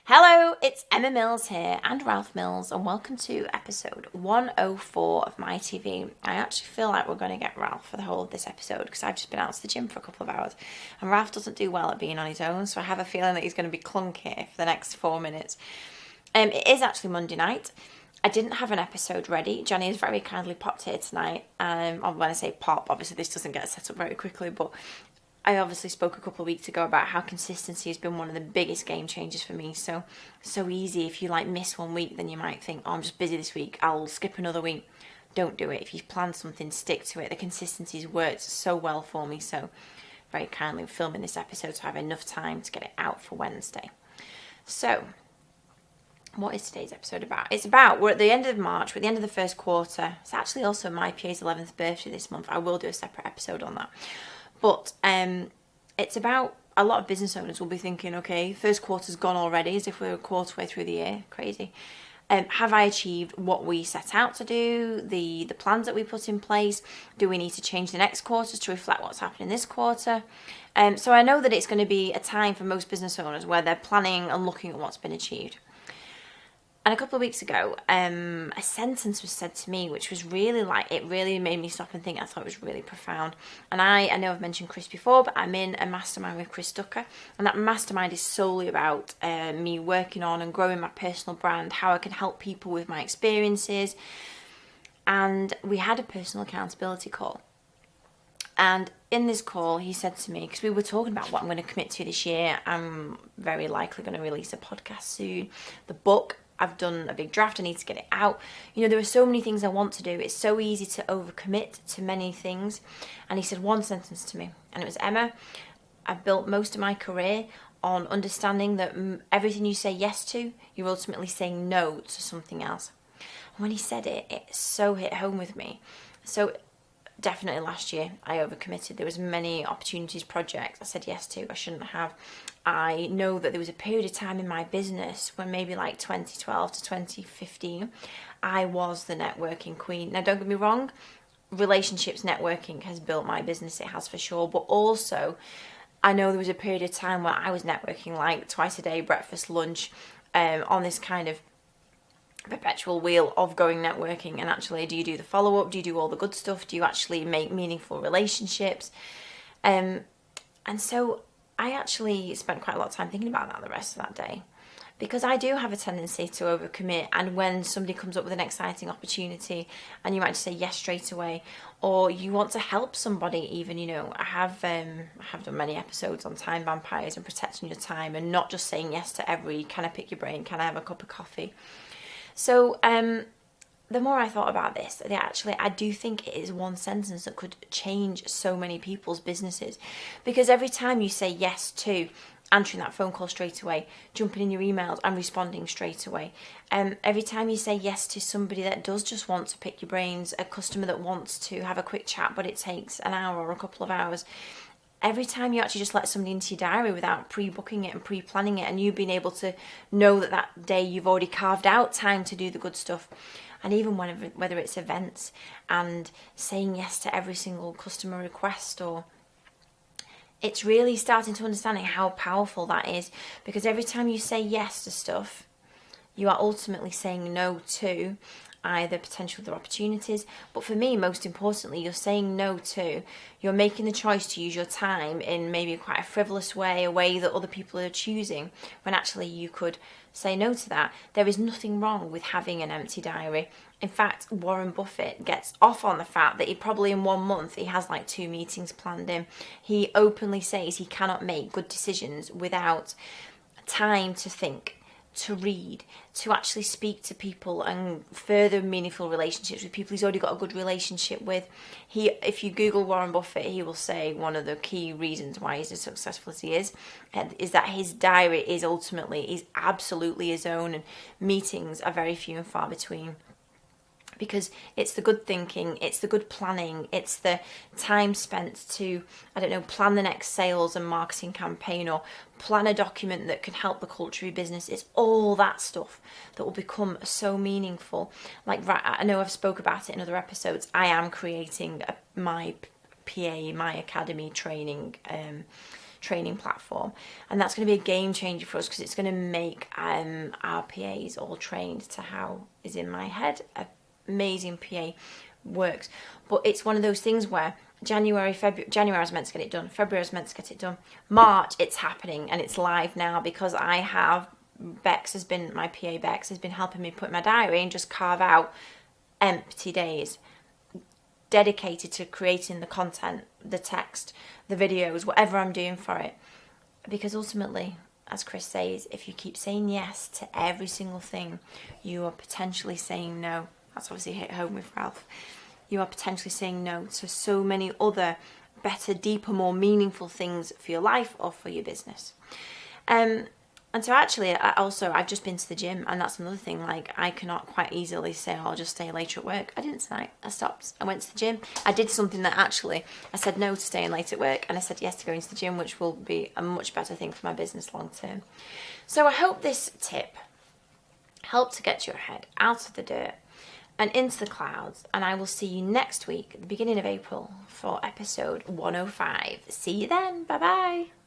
Hello, it's Emma Mills here and Ralph Mills, and welcome to episode 104 of MiTV. I actually feel like we're going to get Ralph for the whole of this episode because I've just been out to the gym for a couple of hours and Ralph doesn't do well at being on his own, so I have a feeling that he's going to be clunky for the next 4 minutes. It is actually Monday night. I didn't have an episode ready. Jenny has very kindly popped here tonight. When I say pop, obviously this doesn't get set up very quickly, but I obviously spoke a couple of weeks ago about how consistency has been one of the biggest game changers for me. So easy. If you miss 1 week, then you might think, oh, I'm just busy this week, I'll skip another week. Don't do it. If you plan something, stick to it. The consistency's worked so well for me. So very kindly filming this episode so I have enough time to get it out for Wednesday. So what is today's episode about? We're at the end of March, we're at the end of the first quarter. It's actually also my PA's 11th birthday this month. I will do a separate episode on that. But it's about, a lot of business owners will be thinking, okay, first quarter's gone already, as if we're a quarter way through the year. Crazy. Have I achieved what we set out to do, the plans that we put in place? Do we need to change the next quarters to reflect what's happening this quarter? So I know that it's going to be a time for most business owners where they're planning and looking at what's been achieved. And a couple of weeks ago, a sentence was said to me, which was really it really made me stop and think. I thought it was really profound. And I know I've mentioned Chris before, but I'm in a mastermind with Chris Ducker. And that mastermind is solely about me working on and growing my personal brand, how I can help people with my experiences. And we had a personal accountability call. And in this call, he said to me, because we were talking about what I'm going to commit to this year, I'm very likely going to release a podcast soon. The book, I've done a big draft, I need to get it out. There are so many things I want to do. It's so easy to overcommit to many things. And he said one sentence to me, and it was, Emma, I've built most of my career on understanding that everything you say yes to, you're ultimately saying no to something else. And when he said it, it so hit home with me. So definitely last year I overcommitted. There was many opportunities, projects I said yes to, I shouldn't have. I know that there was a period of time in my business when maybe 2012 to 2015, I was the networking queen. Now don't get me wrong, relationships, networking has built my business, it has for sure, but also I know there was a period of time where I was networking twice a day, breakfast, lunch, on this kind of perpetual wheel of going networking. And actually, do you do the follow-up? Do you do all the good stuff? Do you actually make meaningful relationships? And so I actually spent quite a lot of time thinking about that the rest of that day, because I do have a tendency to overcommit. And when somebody comes up with an exciting opportunity and you might just say yes straight away, or you want to help somebody even, I have done many episodes on time vampires and protecting your time and not just saying yes to every, can I pick your brain, can I have a cup of coffee? So the more I thought about this, I do think it is one sentence that could change so many people's businesses. Because every time you say yes to answering that phone call straight away, jumping in your emails and responding straight away, every time you say yes to somebody that does just want to pick your brains, a customer that wants to have a quick chat but it takes an hour or a couple of hours, every time you actually just let somebody into your diary without pre-booking it and pre-planning it, and you being able to know that day you've already carved out time to do the good stuff. And even whether it's events and saying yes to every single customer request, or it's really starting to understanding how powerful that is. Because every time you say yes to stuff, you are ultimately saying no to either potential other opportunities, but for me, most importantly, you're saying no to, you're making the choice to use your time in maybe quite a frivolous way, a way that other people are choosing, when actually you could say no to that. There is nothing wrong with having an empty diary. In fact, Warren Buffett gets off on the fact that he probably in 1 month, he has 2 meetings planned in. He openly says he cannot make good decisions without time to think, to read, to actually speak to people and further meaningful relationships with people he's already got a good relationship with. If you Google Warren Buffett, he will say one of the key reasons why he's as successful as he is that his diary is absolutely his own, and meetings are very few and far between. Because it's the good thinking, it's the good planning, it's the time spent to, plan the next sales and marketing campaign, or plan a document that can help the culture of your business. It's all that stuff that will become so meaningful. I know I've spoke about it in other episodes. I am creating my PA, my academy training training platform, and that's going to be a game changer for us because it's going to make our PAs all trained to how is in my head amazing PA works. But it's one of those things where January I was meant to get it done, February I was meant to get it done, March it's happening and it's live now because I have my PA Bex has been helping me put my diary and just carve out empty days dedicated to creating the content, the text, the videos, whatever I'm doing for it. Because ultimately, as Chris says, if you keep saying yes to every single thing, you are potentially saying no. That's obviously hit home with Ralph. You are potentially saying no to so many other better, deeper, more meaningful things for your life or for your business. And so actually, I've just been to the gym, and that's another thing. Like, I cannot quite easily say, oh, I'll just stay later at work. I didn't tonight. I stopped. I went to the gym. I did something that actually, I said no to staying late at work, and I said yes to going to the gym, which will be a much better thing for my business long term. So I hope this tip helped to get your head out of the dirt and into the clouds, and I will see you next week at the beginning of April for episode 105. See you then. Bye bye.